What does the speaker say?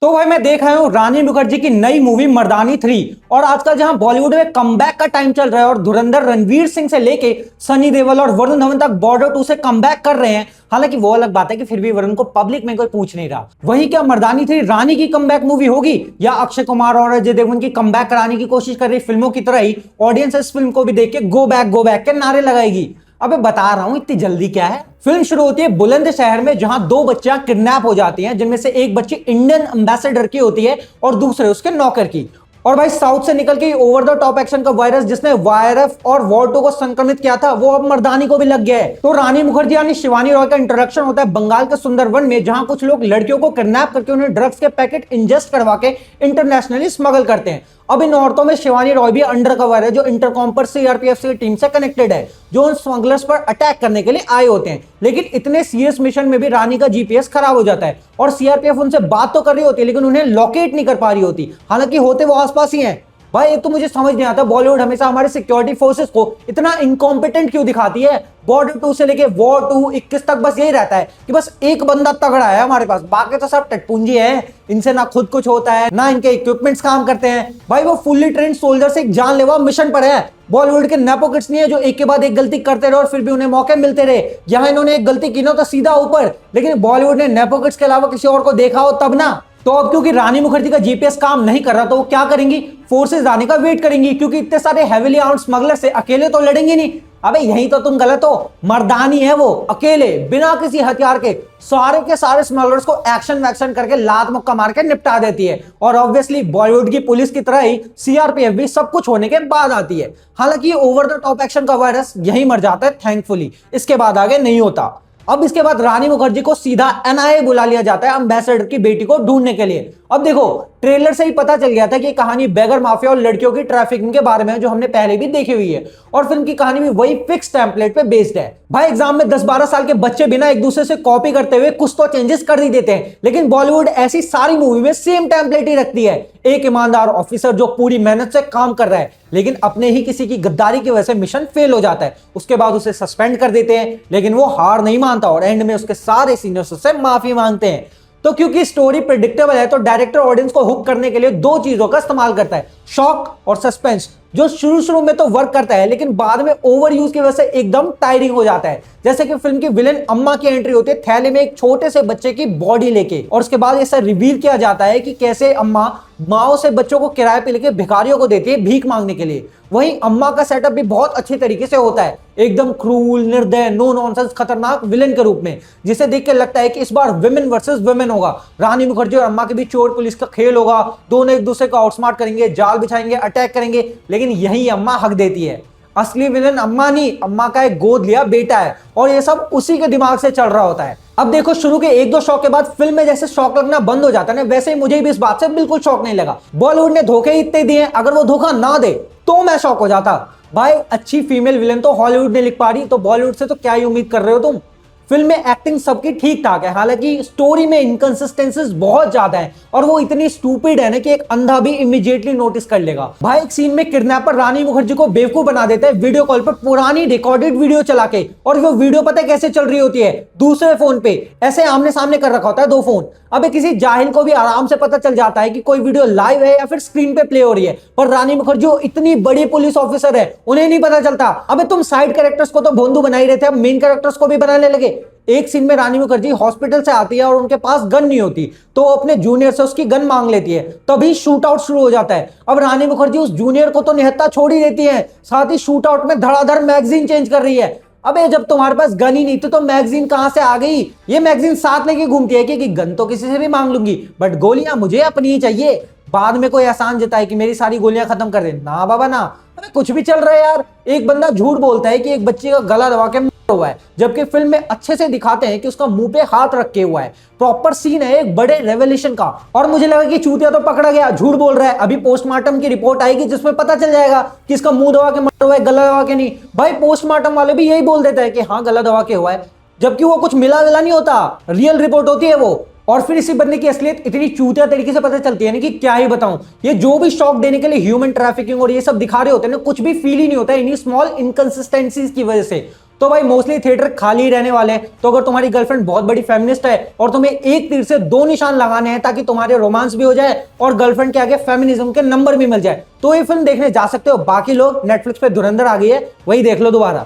तो भाई मैं देख रहा हूँ रानी मुखर्जी की नई मूवी मर्दानी 3। और आजकल जहां बॉलीवुड में कमबैक का टाइम चल रहा है और धुरंधर रणवीर सिंह से लेके सनी देओल और वरुण धवन तक बॉर्डर 2 से कमबैक कर रहे हैं। हालांकि वो अलग बात है कि फिर भी वरुण को पब्लिक में कोई पूछ नहीं रहा। वही क्या मर्दानी 3 रानी की कमबैक मूवी होगी या अक्षय कुमार और अजय देवगन की कमबैक कराने की कोशिश कर रही फिल्मों की तरह ही ऑडियंस इस फिल्म को भी देख के गो बैक के नारे लगाएगी। अबे बता रहा हूं इतनी जल्दी क्या है। फिल्म शुरू होती है बुलंद शहर में जहां दो बच्चियां किडनैप हो जाती हैं, जिनमें से एक बच्ची इंडियन एम्बेसडर की होती है और दूसरे उसके नौकर की। और भाई साउथ से निकल के ओवर द टॉप एक्शन का वायरस जिसने वायरस और वॉर 2 को संक्रमित किया था वो अब मर्दानी को भी लग गया है। तो रानी मुखर्जी यानी शिवानी रॉय का इंट्रोडक्शन होता है बंगाल के सुंदरवन में, जहां कुछ लोग लड़कियों को किडनैप करके उन्हें ड्रग्स के पैकेट इंजेस्ट करवा के इंटरनेशनली स्मगल करते हैं। अब इन औरतों में शिवानी रॉय भी अंडर कवर है, जो इंटरकॉम पर सीआरपीएफ की टीम से कनेक्टेड है, जो उन स्मगलर्स पर अटैक करने के लिए आए होते हैं। लेकिन इतने सीरियस मिशन में भी रानी का जीपीएस खराब हो जाता है और सीआरपीएफ उनसे बात तो कर रही होती है लेकिन उन्हें लोकेट नहीं कर पा रही होती। हालांकि होते वो आसपास ही हैं। भाई एक तो मुझे समझ नहीं आता बॉलीवुड हमेशा हमारे सिक्योरिटी फोर्सेस को इतना इनकॉम्पिटेंट क्यों दिखाती है। बॉर्डर 2 से लेके वॉर 2 21 तक बस यही रहता है कि बस एक बंदा तगड़ा है हमारे पास, बाकी तो सब टटपुंजी है। इनसे ना खुद कुछ होता है ना इनके इक्विपमेंट्स काम करते हैं। भाई वो फुल्ली ट्रेन सोल्जर से एक जानलेवा मिशन पर है। बॉलीवुड के नेपो किड्स नहीं है जो एक के बाद एक गलती करते रहे और फिर भी उन्हें मौके मिलते रहे। यहाँ इन्होंने एक गलती की ना तो सीधा ऊपर, लेकिन बॉलीवुड ने नेपो किड्स के अलावा किसी और को देखा हो तब ना। तो अब क्योंकि रानी मुखर्जी का जीपीएस काम नहीं कर रहा तो वो क्या करेंगी, फोर्सेस आने का वेट करेंगी, क्योंकि इतने सारे हेवीली आर्म्ड स्मगलर से अकेले तो लड़ेंगे नहीं। अबे यही तो तुम गलत हो। मर्दानी है वो, अकेले बिना किसी हथियार के सारे के सारे स्मगलर्स को एक्शन वैक्शन करके लात मुक्का मार के निपटा देती है। और ऑब्वियसली बॉलीवुड की पुलिस की तरह ही सीआरपीएफ भी सब कुछ होने के बाद आती है। हालांकि ओवर द टॉप एक्शन का वायरस यही मर जाता है थैंकफुली, इसके बाद आगे नहीं होता। अब इसके बाद रानी मुखर्जी को सीधा एनआईए बुला लिया जाता है एम्बेसडर की बेटी को ढूंढने के लिए। अब देखो ट्रेलर से ही पता चल गया था कि कहानी बेगर माफिया और लड़कियों की ट्रैफिकिंग के बारे में है, जो हमने पहले भी देखी हुई है। और फिल्म की कहानी भी वही फिक्स टेम्पलेट पे बेस्ड है। भाई एग्जाम में 10-12 साल के बच्चे बिना एक दूसरे से कॉपी करते हुए कुछ तो चेंजेस कर ही देते हैं, लेकिन बॉलीवुड ऐसी सारी मूवी में सेम टेम्पलेट ही रखती है। एक ईमानदार ऑफिसर जो पूरी मेहनत से काम कर रहा है लेकिन अपने ही किसी की गद्दारी की वजह से मिशन फेल हो जाता है। उसके बाद उसे सस्पेंड कर देते हैं, लेकिन वो हार नहीं मानता और एंड में उसके सारे सीनियर्स उससे माफी मांगते हैं। तो क्योंकि स्टोरी प्रेडिक्टेबल है तो डायरेक्टर ऑडियंस को हुक करने के लिए दो चीजों का इस्तेमाल करता है, शॉक और सस्पेंस, जो शुरू में तो वर्क करता है लेकिन बाद में ओवर यूज की वजह से एकदम टायरिंग हो जाता है। जैसे कि फिल्म की विलेन अम्मा की एंट्री होती है थैले में एक छोटे से बच्चे की बॉडी लेके, और उसके बाद ऐसा रिवील किया जाता है कि कैसे अम्मा माओ से बच्चों को किराए पे लेके भिखारियों को देती है भीख मांगने के लिए। वहीं अम्मा का सेटअप भी बहुत अच्छे तरीके से होता है, एकदम क्रूल, निर्दय, नो नॉनसेंस, खतरनाक विलेन के रूप में, जिसे देख के लगता है कि इस बार विमेन वर्सेस विमेन होगा। रानी मुखर्जी और अम्मा के बीच चोर पुलिस का खेल होगा, दोनों एक दूसरे को आउटस्मार्ट करेंगे, जाल बिछाएंगे, अटैक करेंगे। लेकिन यही अम्मा हक देती है। असली विलेन अम्मा नहीं, अम्मा का एक गोद लिया बेटा है, और ये सब उसी के दिमाग से चल रहा होता है। अब देखो शुरू के 1-2 शॉक के बाद फिल्म में जैसे शॉक लगना बंद हो जाता है ना, वैसे ही मुझे भी इस बात से बिल्कुल शॉक नहीं लगा। बॉलीवुड ने धोखे इतने दिए, अगर वो धोखा ना दे तो मैं शॉक हो जाता। भाई अच्छी फीमेल विलेन तो हॉलीवुड ने लिख पा रही, तो बॉलीवुड से तो क्या ही उम्मीद कर रहे हो तुम। फिल्म में एक्टिंग सबकी ठीक ठाक है, हालांकि स्टोरी में इनकंसिस्टेंसीज बहुत ज्यादा है और वो इतनी स्टूपिड है ना कि एक अंधा भी इमीडिएटली नोटिस कर लेगा। भाई एक सीन में किडनैपर रानी मुखर्जी को बेवकूफ बना देता है वीडियो कॉल पर पुरानी रिकॉर्डेड वीडियो चला के, और वो वीडियो पता है कैसे चल रही होती है, दूसरे फोन पे, ऐसे आमने सामने कर रखा होता है 2 फोन। अबे किसी जाहिल को भी आराम से पता चल जाता है कि कोई वीडियो लाइव है या फिर स्क्रीन पे प्ले हो रही है, पर रानी मुखर्जी इतनी बड़ी पुलिस ऑफिसर है उन्हें नहीं पता चलता। अबे तुम साइड कैरेक्टर्स को तो भोंदू बना ही रहे थे, अब मेन कैरेक्टर्स को भी बनाने लगे। एक सीन में रानी मुखर्जी हॉस्पिटल से आती है और उनके पास गन नहीं होती, तो वो अपने जूनियर से उसकी गन मांग लेती है, तभी शूट आउट शुरू हो जाता है। अब रानी मुखर्जी उस जूनियर को तो निहत्था छोड़ ही देती है, साथ ही शूट आउट में धड़ाधड़ मैगजीन चेंज कर रही है। अबे जब तुम्हारे पास गन ही नहीं थी तो मैगजीन कहां से आ गई। ये मैगजीन साथ लेके घूमती है कि गन तो किसी से भी मांग लूंगी बट गोलियां मुझे अपनी ही चाहिए। बाद में कोई एहसान जताए कि मेरी सारी गोलियां खत्म कर दे, ना बाबा ना। अबे कुछ भी चल रहा है यार। एक बंदा झूठ बोलता है कि एक बच्ची का गला दबा के हुआ है, जबकि फिल्म में अच्छे से दिखाते हैं कि उसका मुंह पे हाथ रखे हुआ है। प्रॉपर सीन है एक बड़े रेवोल्यूशन का, और मुझे लगा कि चूतिया तो पकड़ा गया, झूठ बोल रहा है। अभी पोस्टमार्टम की रिपोर्ट आएगी जिसमें पता चल जाएगा कि इसका मुंह दबा के मरा हुआ है, गला दबा के नहीं। भाई पोस्टमार्टम वाले भी यही बोल देते हैं कि हाँ गला दबा के हुआ है, जबकि वो कुछ मिला विला नहीं होता, रियल रिपोर्ट होती है वो। और फिर इसी बंदे की असलियत इतनी चूतिया तरीके से पता चलती है ना कि क्या ही बताऊं। ये जो भी शॉक देने के लिए ह्यूमन ट्रैफिकिंग और ये सब दिखा रहे होते हैं ना, कुछ भी फील ही नहीं होता है इन्हीं स्मॉल इनकंसिस्टेंसीज की वजह से। तो भाई मोस्टली थिएटर खाली ही रहने वाले हैं। तो अगर तुम्हारी गर्लफ्रेंड बहुत बड़ी फेमिनिस्ट है और तुम्हें एक तीर से दो निशान लगाने हैं ताकि तुम्हारे रोमांस भी हो जाए और गर्लफ्रेंड के आगे फेमिनिज्म के नंबर भी मिल जाए, तो ये फिल्म देखने जा सकते हो। बाकी लोग नेटफ्लिक्स पे धुरंधर आ गई है, वही देख लो दोबारा।